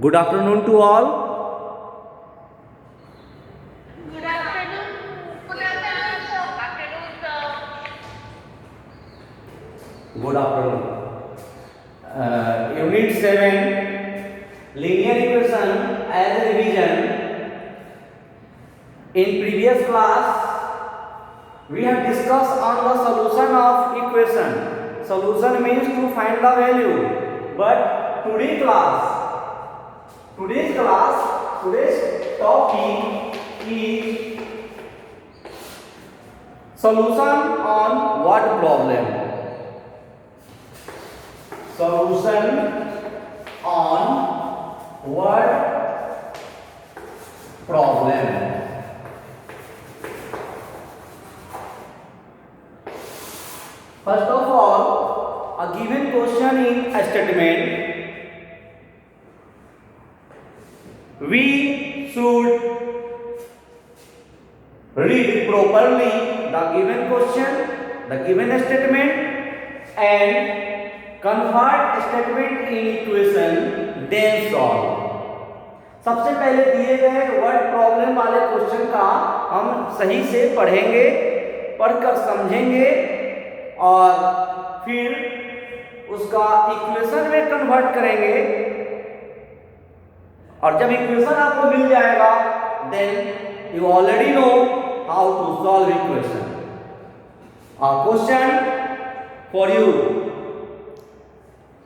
Good afternoon to all. Good afternoon. Good afternoon, sir. Afternoon, sir. Good afternoon. Unit 7 Linear Equation as a revision. In previous class, we have discussed on the solution of equation. Solution means to find the value. But today's topic is solution on what problem? Solution on what problem? First of all, a given question in a statement, we should read properly the given question, the given statement, and convert statement in equation, then solve. सबसे पहले दिए गए word problem वाले question का हम सही से पढ़ेंगे, पढ़कर समझेंगे और फिर उसका इक्वेशन में कन्वर्ट करेंगे। और जब इक्वेशन आपको मिल जाएगा, then you already know how to solve equation. A question for you.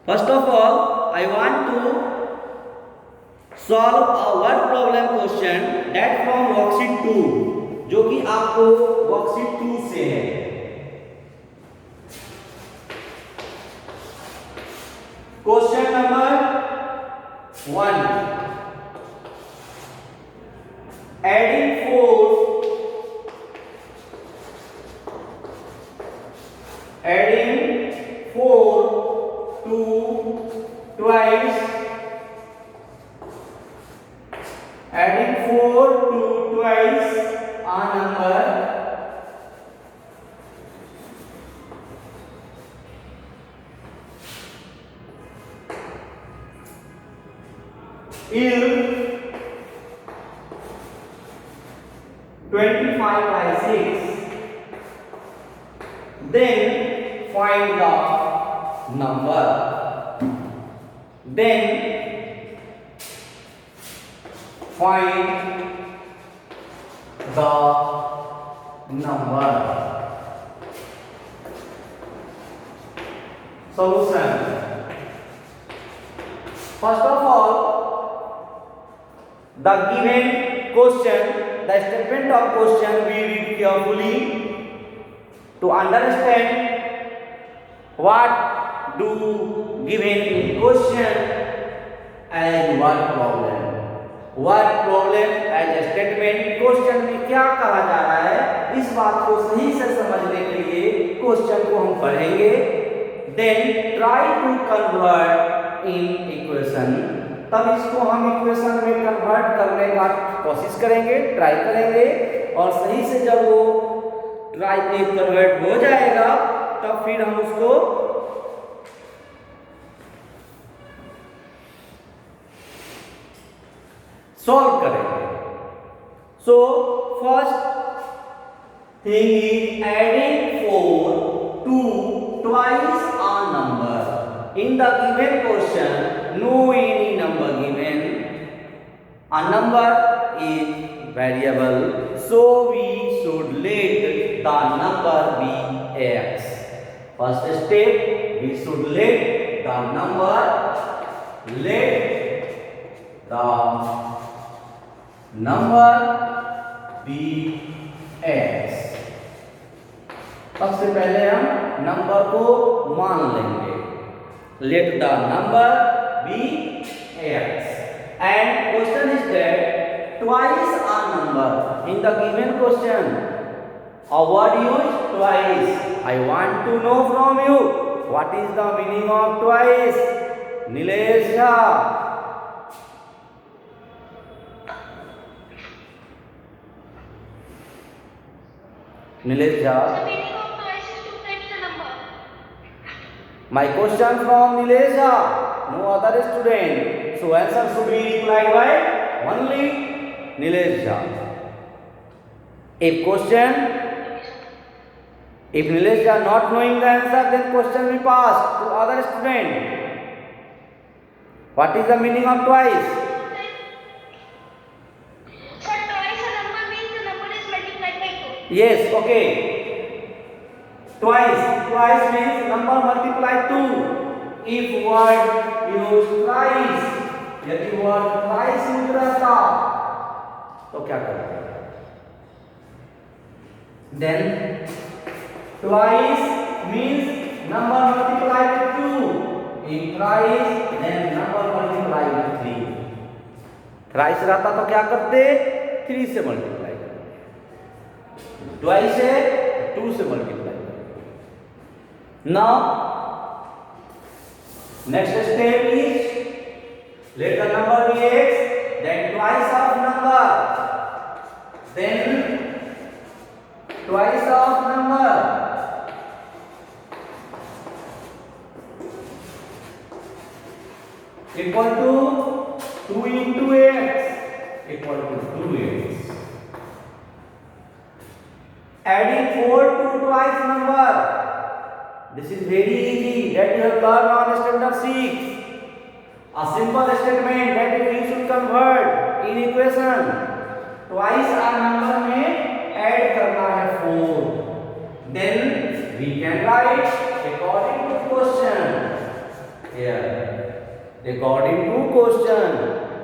First of all, I want to solve a word problem question that from worksheet 2, जो कि आपको worksheet 2 से है। Question number 1. Adding 4 to twice, adding 4 to twice a number is 25 by 6. Then find the number. Then find the number. Solution. First of all, the given question, the statement of question we read carefully to understand what do given in question and what problem as a statement, question में क्या कहा जा रहा है, इस बात को सही से समझने के लिए क्वेश्चन को हम पढ़ेंगे। Then try to convert in equation, तब इसको हम इक्वेशन में कन्वर्ट करने का कोशिश करेंगे, ट्राई करेंगे, और सही से जब वो ट्राई कन्वर्ट हो जाएगा तब फिर हम उसको सॉल्व करेंगे। So first thing is adding 4 to twice a number. In the given question, no any number given. A number is variable, so we should let the number be x. First step, we should let the number be x. सबसे पहले हम number को मान लेंगे। Let the number be x. And question is that twice a number. In the given question, a word used twice. I want to know from you what is the meaning of twice. Nilesh Jha. Nilesh Jha. The meaning of twice is to fetch the number. My question from Nilesh Jha, no other student. So So answer should be replied by only Nilesh Jha. If Nilesh Jha not knowing the answer, then question will pass to other student. What is the meaning of twice? Sir, twice a number means the number is multiplied by 2. Yes, okay. Twice means number multiplied 2. If word used thrice, यदि word thrice use रहता तो क्या करते? Then twice means number multiplied with 2. If thrice, then number multiplied with 3. Thrice रहता तो क्या करते? 3 से मल्टीप्लाई करते. ट्वाइस है 2 से मल्टीप्लाई करते. Now next step is let the number be x, then twice of number, then twice of number equal to 2 into x equal to 2x. Adding 4 to twice number, this is very easy, that you have learned on standard 6. A simple statement that you should convert in equation. Twice a number में add करना है 4. Then we can write according to question. Here according to question,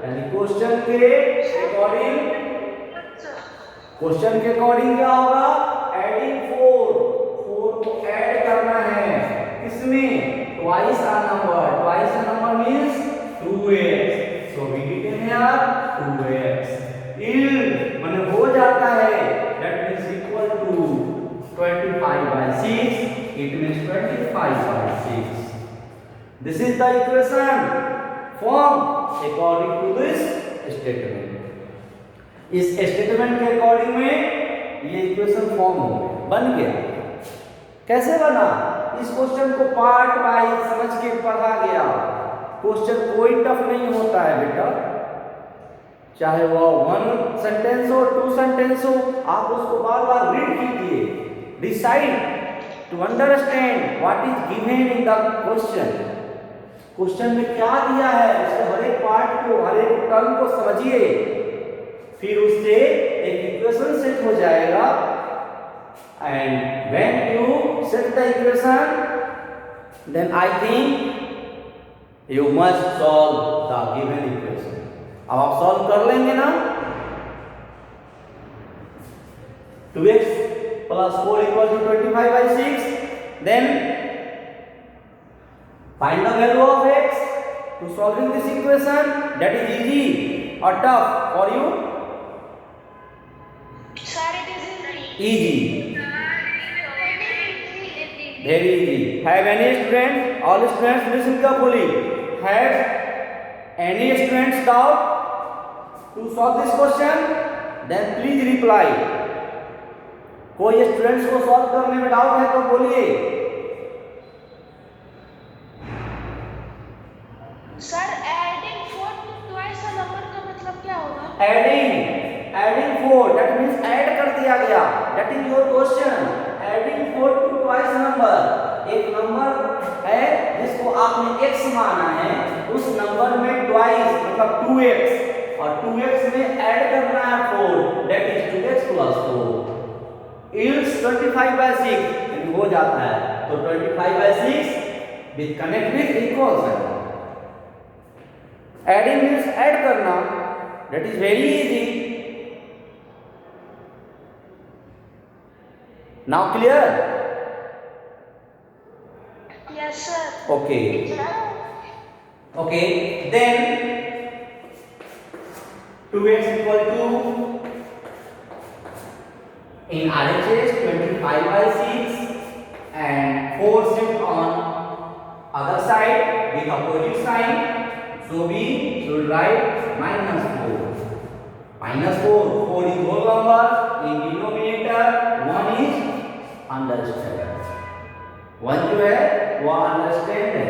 यानी question के according क्या होगा? Adding 4 को add करना है इसमें twice a number means 2x. So we did here 2x is माने हो जाता है, that means equal to 25/6. It means 25/6. This is the equation formed according to this statement. इस स्टेटमेंट के अकॉर्डिंग में ये इक्वेशन फॉर्म हो गया, बन गया. कैसे बना? इस क्वेश्चन को पार्ट वाइज समझ के पढ़ा गया. क्वेश्चन कोई टफ नहीं होता है बेटा, चाहे वो 1 सेंटेंस हो 2 सेंटेंस हो, आप उसको बार बार रीड कीजिए. Decide to understand what is given in the question. Question में क्या दिया है उसके हर एक पार्ट को, हर एक टर्म को समझिए, फिर उससे एक इक्वेशन सेट हो जाएगा. And when you set the equation, then I think you must solve the given equation. अब आप सॉल्व कर लेंगे ना. 2x plus 4 equal to 25/6. Then find the value of x to solving this equation. That is easy or tough for you? Sir, it is easy. Easy. Very easy. Have any student? All students listen carefully. Have any students doubt to solve this question? Then please reply. कोई students को solve करने में doubt है तो बोलिए. Sir, adding 4 to twice a number का मतलब क्या होगा? एडिंग 4, दैट मींस ऐड कर दिया गया. That is your question. Adding 4 to twice number, एक नंबर है जिसको आपने x माना है, उस नंबर में ट्वाइस मतलब 2x, और 2x में ऐड करना है 4, that is 2x plus 4 is 25/6. हो जाता है तो 25/6 with connect with equal sign. Adding means add करना, that is very easy. Now clear? Yes, sir. Okay, then 2x equal to, in RHS 25/6 and 4 shift on other side with opposite sign, so we should write -4. -4 is whole number, in denominator 1 is understand. 1 जो है वो understand है.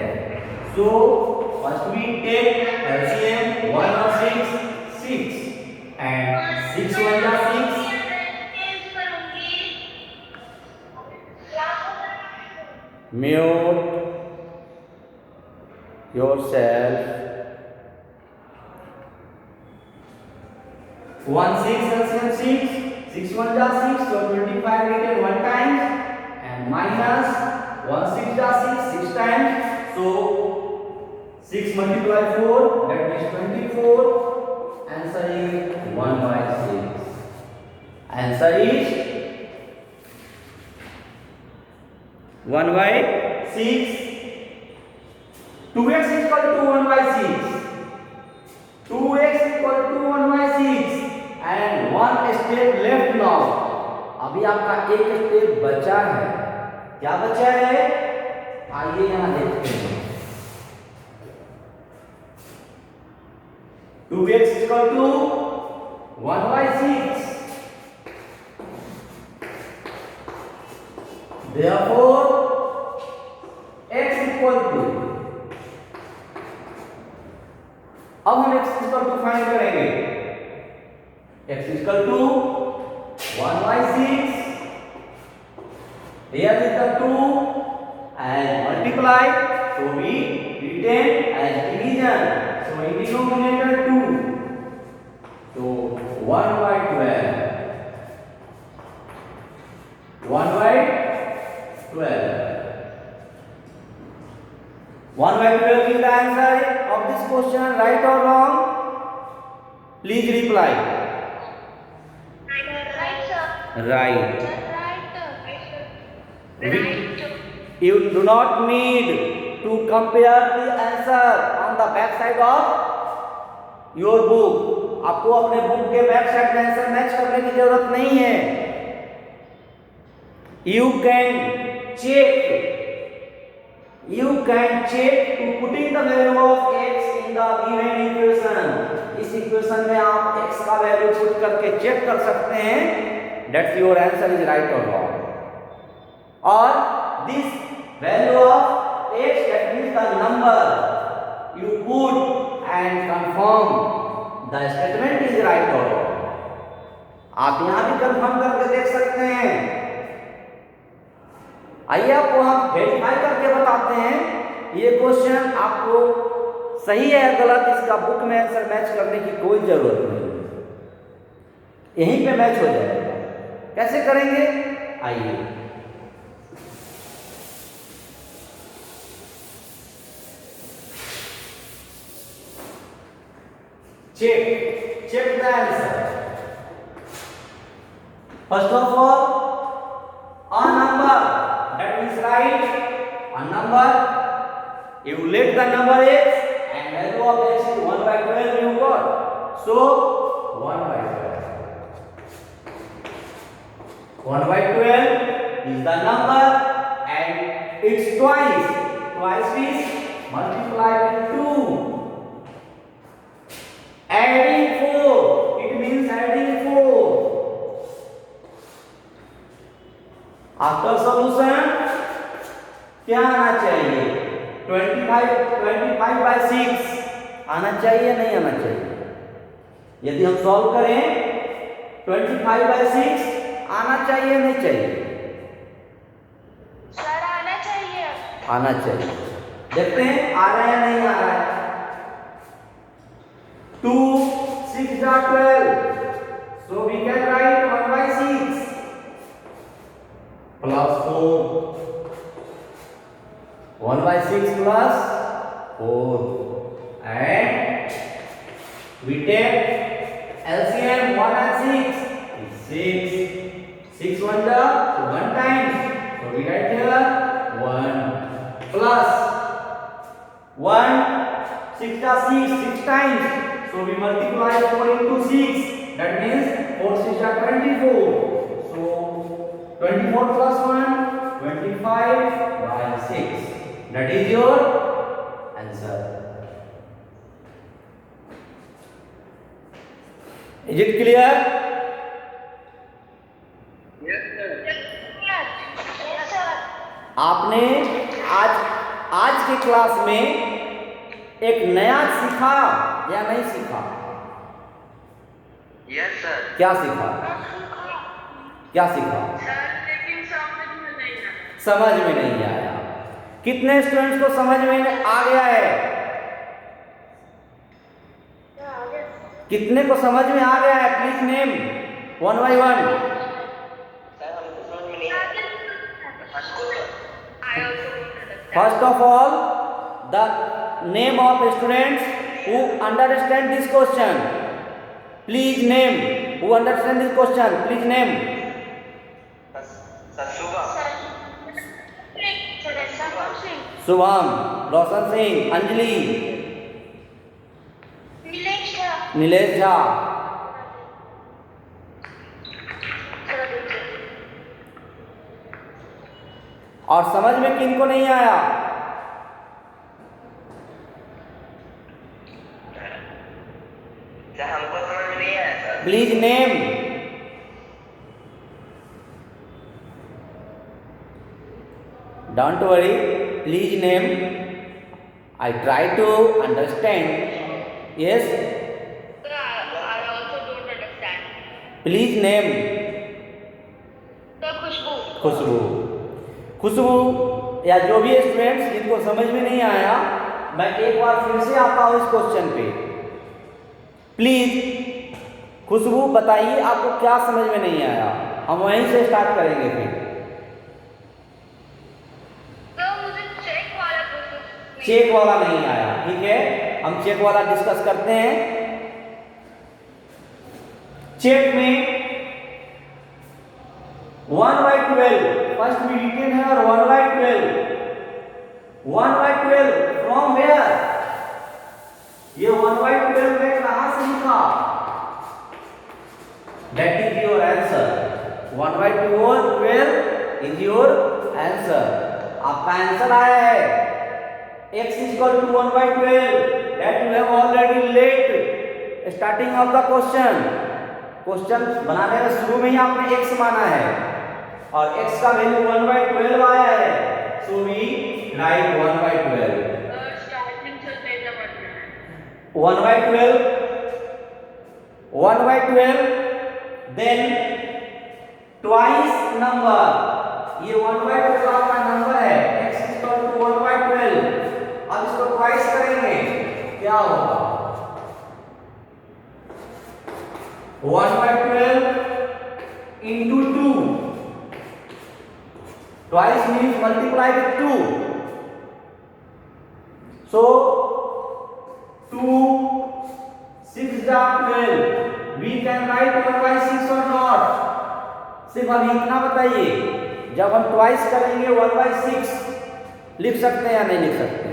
So first we take LCM mute yourself. 1 6 LCM 6, 6 1 जा 6, so 25 written 1 times and minus 1 6 जा 6, 6 times, so 6 multiply 4, that means 24. Answer is 1 by 6. Answer is 1 by 6. 2x equal to 1 by 6. 2x equal to 1 by 6 and one step left now. अभी आपका एक step बचा है. क्या बचा है? आइए यहां देखते हैं. 2x equal to 1 by 6. Therefore, x equal to, अब हम x equal to फाइंड करेंगे. x equal to 1 by 6. Here is the 2 and multiply, so we retain as division. So in denominator 2, so 1 by 12. 1 by 12. 1 by 12 is the answer of this question, right or wrong? Please reply. Right, sir. Right. Right. You do not need to compare the answer on the back side of your book. आपको अपने book के back side में answer match करने की जरूरत नहीं है. You can check to putting the value of x in the given equation. इस इक्वेशन में आप x का वैल्यू पुट करके चेक कर सकते हैं that your answer is right or wrong. Or this value of x, that means the number you put and confirm the statement is right or wrong. आप यहाँ भी कंफर्म करके देख सकते हैं. आइए आपको हम वेरीफाई करके बताते हैं ये क्वेश्चन आपको सही है या गलत. इसका बुक में आंसर मैच करने की कोई जरूरत नहीं, यहीं पे मैच हो जाएगा. कैसे करेंगे? आइए. Check the answer. First of all, a number that is right. A number, you let the number x and value of x is 1 by 12 you got. So 1 by 12. 1 by 12 is the number and it's twice. Twice means multiply with 2. Adding 4, it means adding 4. After solution, क्या आना चाहिए? 25 by 6 आना चाहिए नहीं आना चाहिए? यदि हम सॉल्व करें 25 by 6 आना चाहिए नहीं चाहिए? सर आना चाहिए. आना चाहिए. देखते हैं आ रहा है या नहीं आ रहा है. 2 6 are 12, so we can write 1 by 6 plus 4. 1 by 6 plus 4 and we take LCM 1 and 6 is 6. 6 1 the, so 1 times, so we write here 1 plus 1 6 the 6 times. So we multiply 4 into 6. That means 4 6 are 24. So 24 plus 1, 25 by 6. That is your answer. Is it clear? Yes, sir. आपने आज के class में एक नया सीखा या नहीं सीखा? Yes sir. क्या सीखा? क्या सीखा? सर लेकिन समझ में नहीं आया. समझ में नहीं आया. कितने स्टूडेंट्स को समझ में आ गया है? कितने को समझ में आ गया है? Please name one by one. First of all the name of students who understand this question, please name who understand this question, please name. Shubham, Roshan Singh, Anjali, Nilesh Jha. और समझ में किनको नहीं आया? हमको समझ में नहीं आया sir. Please name. Don't worry, please name. I try to understand. Yes, please name. Khushbu. Khushbu या जो भी स्टूडेंट्स जिनको समझ में नहीं आया, मैं एक बार फिर से आता हूं इस क्वेश्चन पे। प्लीज खुशबू बताइए आपको क्या समझ में नहीं आया, हम वहीं से स्टार्ट करेंगे फिर। चेक वाला नहीं आया, ठीक है, हम चेक वाला डिस्कस करते हैं। चेक में 1/12 फर्स्ट भी रिटेन है और 1/12 फ्रॉम वेयर? ये 1/12 मैं कहां से लिखा? That is your answer. 1/12 is your answer. आपका आंसर आया है x equal to 1/12 that you have already late starting of the question। Question बनाने में शुरू में ही आपने x माना है और x का वैल्यू 1/12 आया है, so we write 1/12। 1/12 then twice number, ये 1/12 आपका नंबर है, x equal to 1/12। अब इसको ट्वाइस करेंगे, क्या होगा? 1/12 into 2, twice means multiply with 2, so 2 6 12, we can write 1/6 or not? सिर्फ अभी इतना बताइए, जब हम ट्वाइस करेंगे 1/6 लिख सकते हैं या नहीं लिख सकते हैं?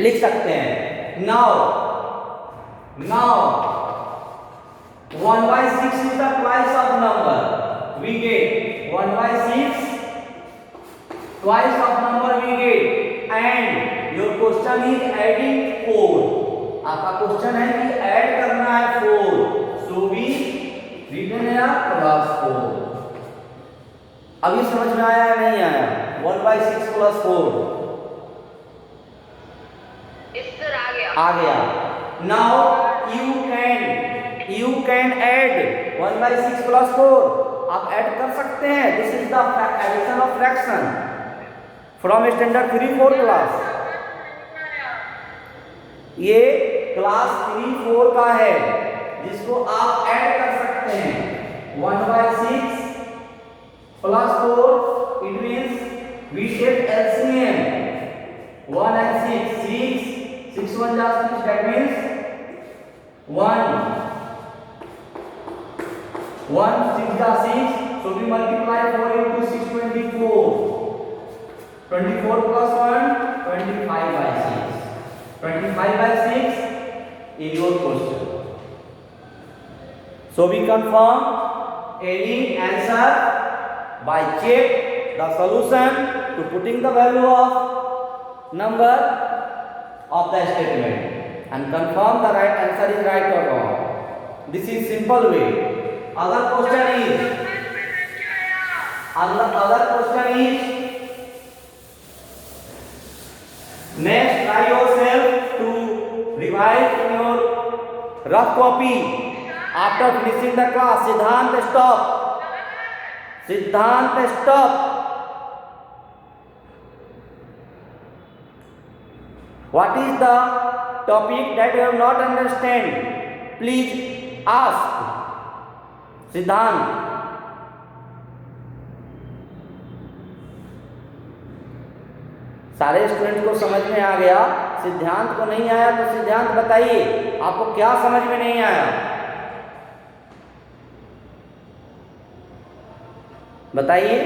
लिख सकते हैं। Now 1/6 is the twice of number, we get 1/6 twice of number we get, and your question is adding 4। आपका क्वेश्चन है कि ऐड करना है 4, so we written here +4। अभी समझ में आया या नहीं आया? 1/6 + 4 आ गया। Now you can add 1/6 + 4, आप ऐड कर सकते हैं। This is the addition of fraction from standard 3-4 class. ये क्लास 3-4 का है जिसको आप ऐड कर सकते हैं। 1/6 + 4 it means we take LCM 1 and 6 6 1 जा 6, that means 1 6 जा 6, so we multiply 4 into 6 24 + 1 25/6 25/6 is your question। So we confirm any answer by check the solution to putting the value of number of the statement and confirm the right answer is right or wrong। This is simple way। Other question is next try yourself to revise in your rough copy after finishing the class। सिद्धांत stop। What is the topic that you have not understand? Please ask. सिद्धांत, सारे student को समझ में आ गया, सिद्धांत को नहीं आया तो सिद्धांत बताइए आपको क्या समझ में नहीं आया, बताइए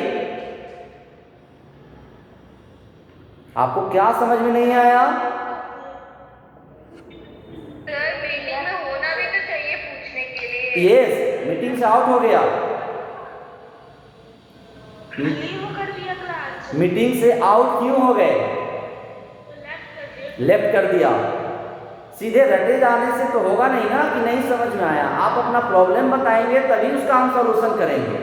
आपको क्या समझ में नहीं आया। सर मीटिंग में होना भी तो चाहिए पूछने के लिए। यस, मीटिंग से आउट हो गया, लीव कर दिया क्लास। मीटिंग से आउट क्यों हो गए? लेफ्ट कर दिया। सीधे रटे जाने से तो होगा नहीं ना कि नहीं समझ में आया, आप अपना प्रॉब्लम बताएंगे तभी उसका हम सॉल्यूशन करेंगे।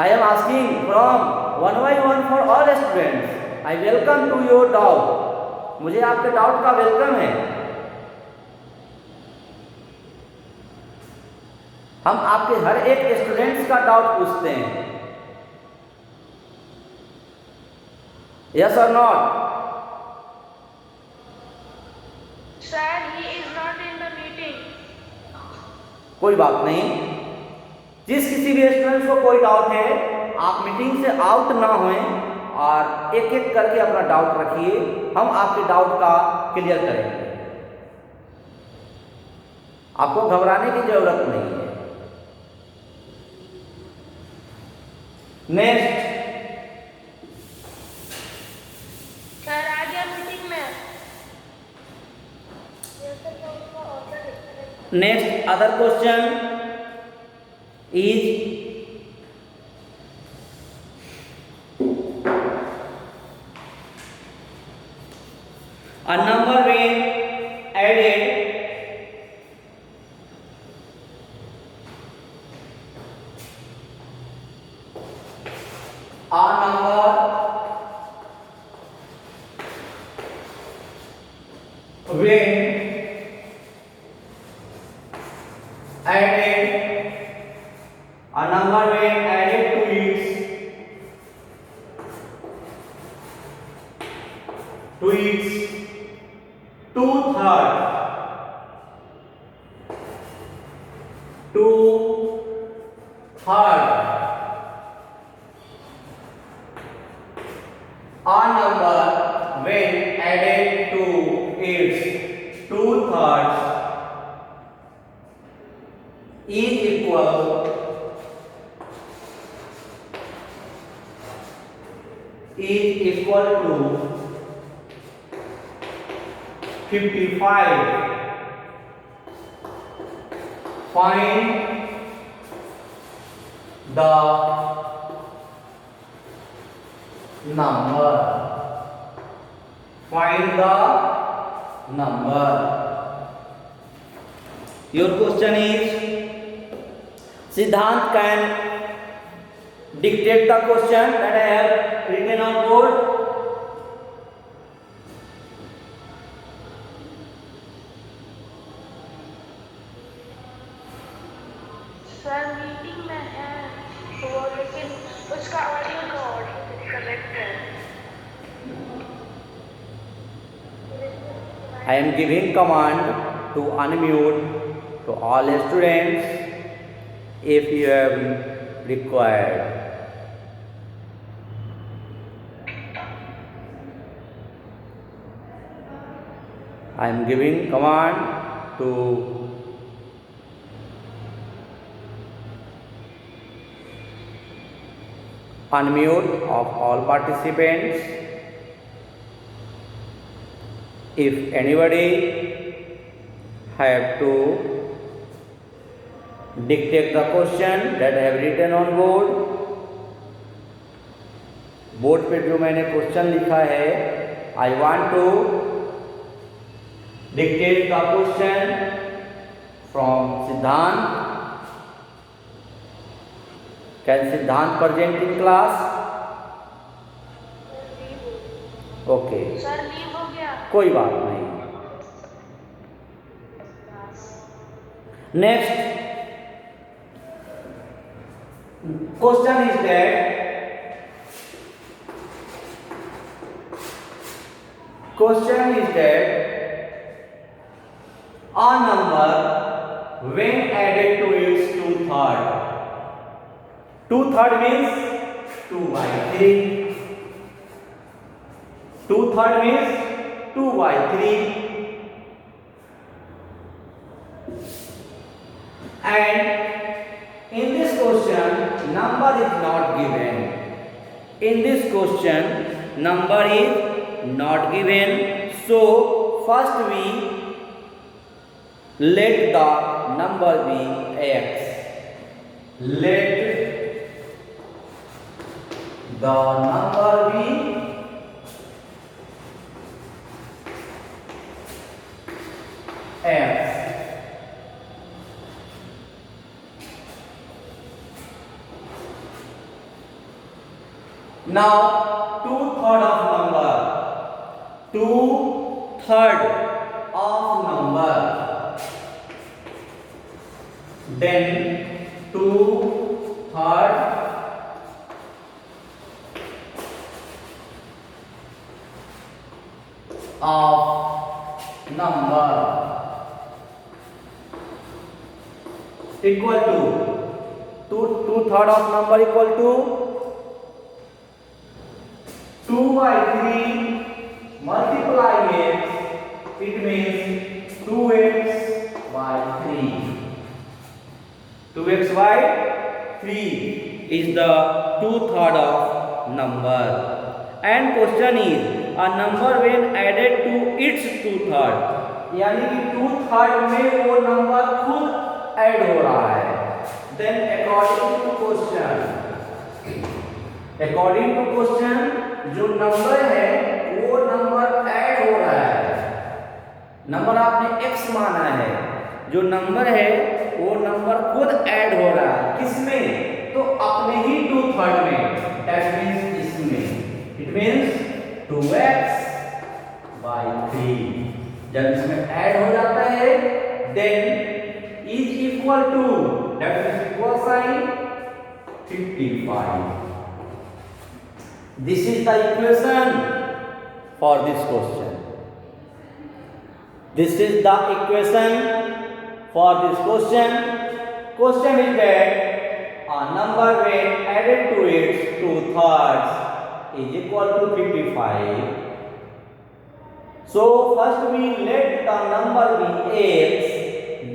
I am asking from one by one for all students, I welcome to your doubt, मुझे आपके डाउट का वेलकम है। हम आपके हर एक स्टूडेंट्स का डाउट पूछते हैं, यस और not? Sir, he is not in the meeting. कोई बात नहीं, जिस किसी भी स्टूडेंट को कोई डाउट है आप मीटिंग से आउट ना होएं और एक एक करके अपना डाउट रखिए, हम आपके डाउट का क्लियर करेंगे, आपको घबराने की जरूरत नहीं है। नेक्स्ट, सर आ गया मीटिंग में। Next other question is a number when added a number when added a number when added to its 2/3 a number when added to its 2/3 is equal to 55. Find the number. Find the number. Your question is, Siddhant can dictate the question that I have written on board. Sir meeting में है तो लेकिन उसका audio का audio disconnect है। I am giving command to unmute to all students if you have required. I am giving command to unmute of all participants. If anybody have to dictate the question that I have written on board, board पे जो मैंने question लिखा है, I want to dictate the question from Siddhant. Can Siddhant present in class? Okay. Sir leave हो गया। कोई बात नहीं। Next question is that question is that a number when added to its two-third. Two-third means 2/3. Two-third means 2/3. And in this question, number is not given. In this question, number is not given. So, first we let the number be x. Let the number be x. Now, two-third of number. Two-third of number. Then two-third of number equal to two-third of number equal to 2/3 multiply x, it means 2x/3. 2x/3 is the two-third of number. And question is a number when added to its two-third, यानी कि two-third में वो number खुद add हो रहा है. Then according to question जो number है वो नंबर ऐड हो रहा है. नंबर आपने x माना है, जो नंबर है वो नंबर खुद ऐड हो रहा है. किसमें? तो अपने ही टू-थर्ड में. That means इसमें. It means 2x/3. जब इसमें ऐड हो जाता है then is equal to, that is equal sign 55. This is the equation for this question. This is the equation for this question. Question is that a number when added to its two-thirds is equal to 55. So first we let the number be x,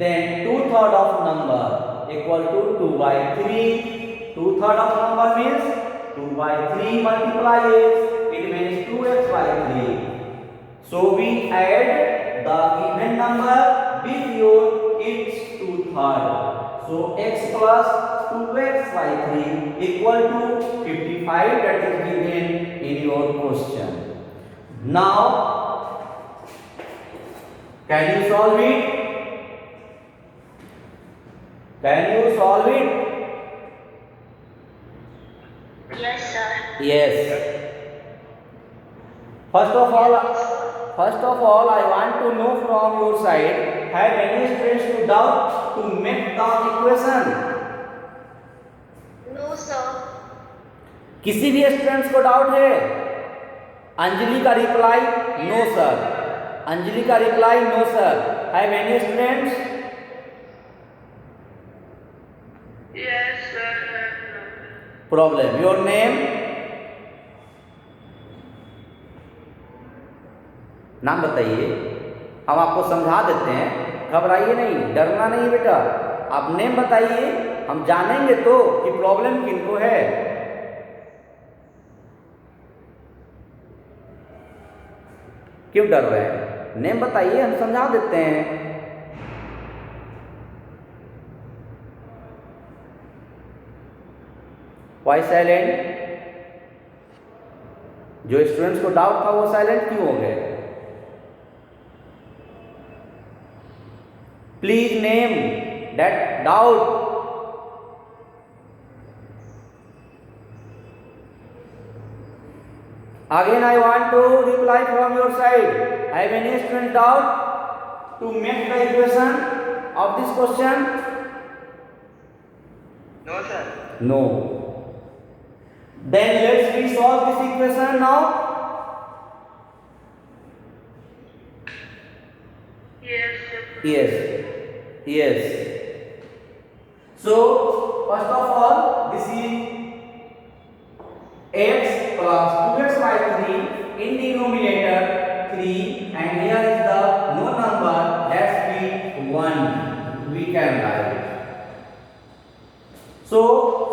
then two-third of number equal to 2/3. Two-third of number means 2/3 multiply x, it means 2x/3. So we add the given number with its two-third. So x plus 2x/3 equal to 55, that is given in your question. Now, can you solve it? Can you solve it? Yes, sir. Yes. First of all, I want to know from your side, have any students to doubt to make the equation? No, sir. किसी भी students को doubt है? अंजलि का reply no sir. Anjali का reply no sir. Have any students? Yes, sir. Problem. Your name? नाम बताइए, हम आपको समझा देते हैं. घबराइए नहीं, डरना नहीं बेटा. आप नेम बताइए, हम जानेंगे तो कि प्रॉब्लम किनको है. क्यों डर रहे हैं? नेम बताइए, हम समझा देते हैं. Why silent? जो स्टूडेंट्स को डाउट था वो साइलेंट क्यों हो गए? Please name that doubt. Again, I want to reply from your side. Have any student doubt to make the equation of this question? No, sir. No. Then let's we solve this equation now. Yes, Yes, yes. So first of all, this is x plus 2x by 3 in denominator 3, and here is the no number, let's be 1. We can write. So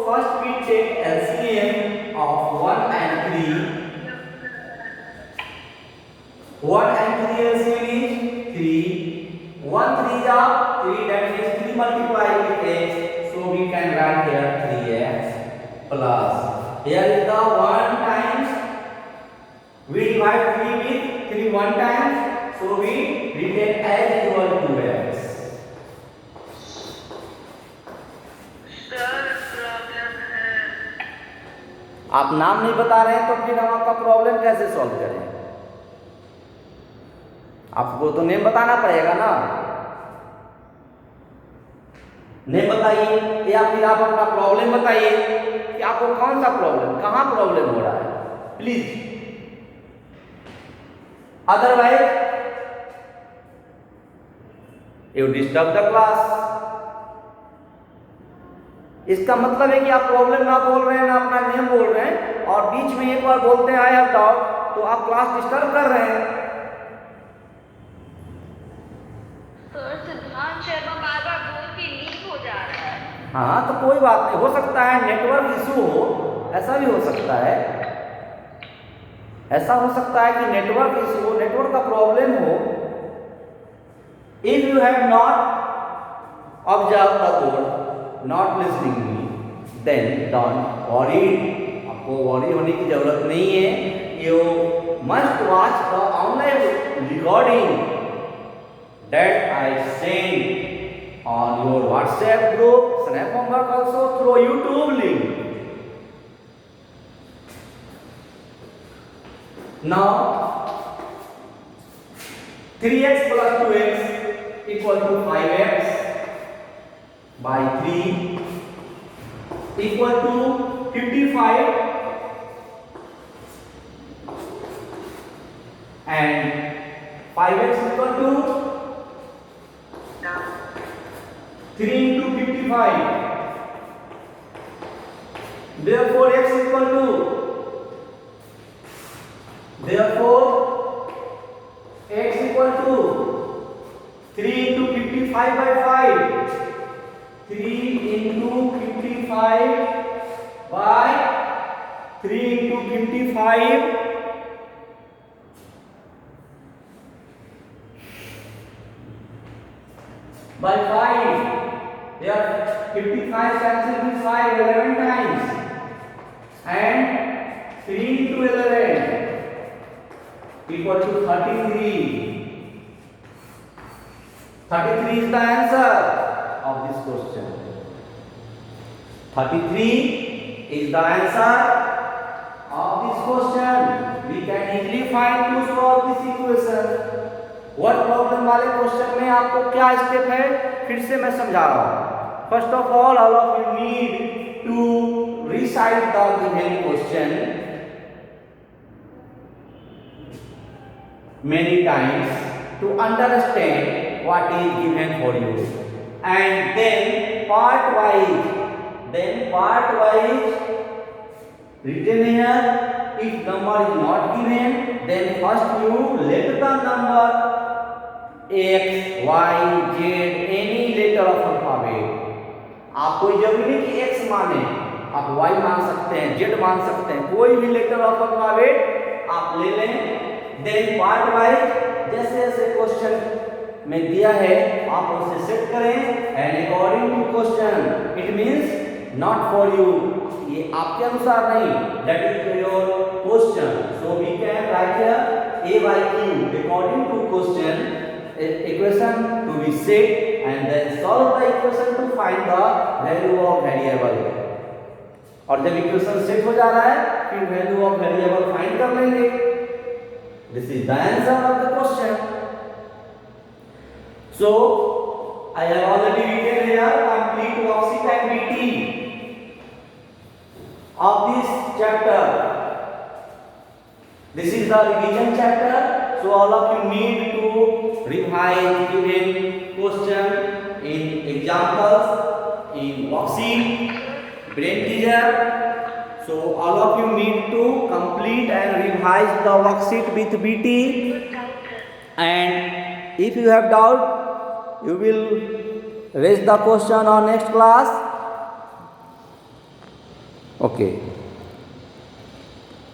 first we take LCM of 1 and 3. 1 and 3 LCM is 3. 1 3 is 3, that means 3 multiplied with x. So we can write here 3x plus. Here is the 1 times. We divide 3 with 3 1 times. So we retain as equal to x. Sir problem है। आप नाम नहीं बता रहे हैं तो फिर हम आपका प्रॉब्लम कैसे सॉल्व करें? आपको तो नेम बताना पड़ेगा ना। नेम बताइए या फिर आप अपना प्रॉब्लम बताइए कि आपको कौन सा प्रॉब्लम, कहाँ प्रॉब्लम हो रहा है, please. Otherwise you disturb the class. इसका मतलब है कि आप प्रॉब्लम ना बोल रहे हैं, ना अपना नेम बोल रहे हैं, और बीच में एक बार बोलते हैं आई हैव डाउट, तो आप क्लास डिस्टर्ब कर रहे हैं। सर सिद्धांत शर्मा बार बार बोल के लीक हो जा रहा है। हाँ तो कोई बात नहीं, हो सकता है नेटवर्क इशू हो, ऐसा भी हो सकता है। ऐसा हो सकता है कि नेटवर्क इशू हो, नेटवर्क का प्रॉब्लम हो। If you have not observe the code, not listening me, then don't worry. आपको वरी होने की जरूरत नहीं है। You must watch the online recording that I send on your WhatsApp group, Snap homework also through YouTube link. Now 3x plus 2x equal to 5x by 3 equal to 55, and 5x equal to 3 into 55. Therefore x equal to, therefore x equal to 3 into 55 by 5. 3 into 55 by 3 into 55 by 5. There 55 cancel with 5 11 times, and 3 into 11 equal to 33. 33 is the answer of this question. 33 is the answer of this question. We can easily find to solve this equation. Word problem वाले question में आपको क्या step है, फिर से मैं समझा रहा हूँ। First of all of you need to recite the given question many times to understand what is given for you, and then part wise written here. If number is not given, then first you let the number x, y, z, any letter of alphabet. आप कोई जरूरी नहीं कि x माने, आप y मान सकते हैं, z मान सकते हैं, कोई भी लेटर ऑफ alphabet आप ले लें। देन पार्ट वाइज जैसे जैसे क्वेश्चन में दिया है आप उसे सेट करें, and according to question, it means not for you, ये आपके अनुसार नहीं, that is your question. So we can write here a by q according to question equation to be set, and then solve the equation to find the value of variable. और जब equation set हो जा रहा है फिर value of variable find कर लेंगे। This is the answer of the question. So I have already written here complete worksheet and BT of this chapter. This is the revision chapter. So So all of you need to revise given question in examples, in worksheet, brain teaser. So all of you need to complete and revise the worksheet with BT. And if you have doubt, you will raise the question on next class. Okay.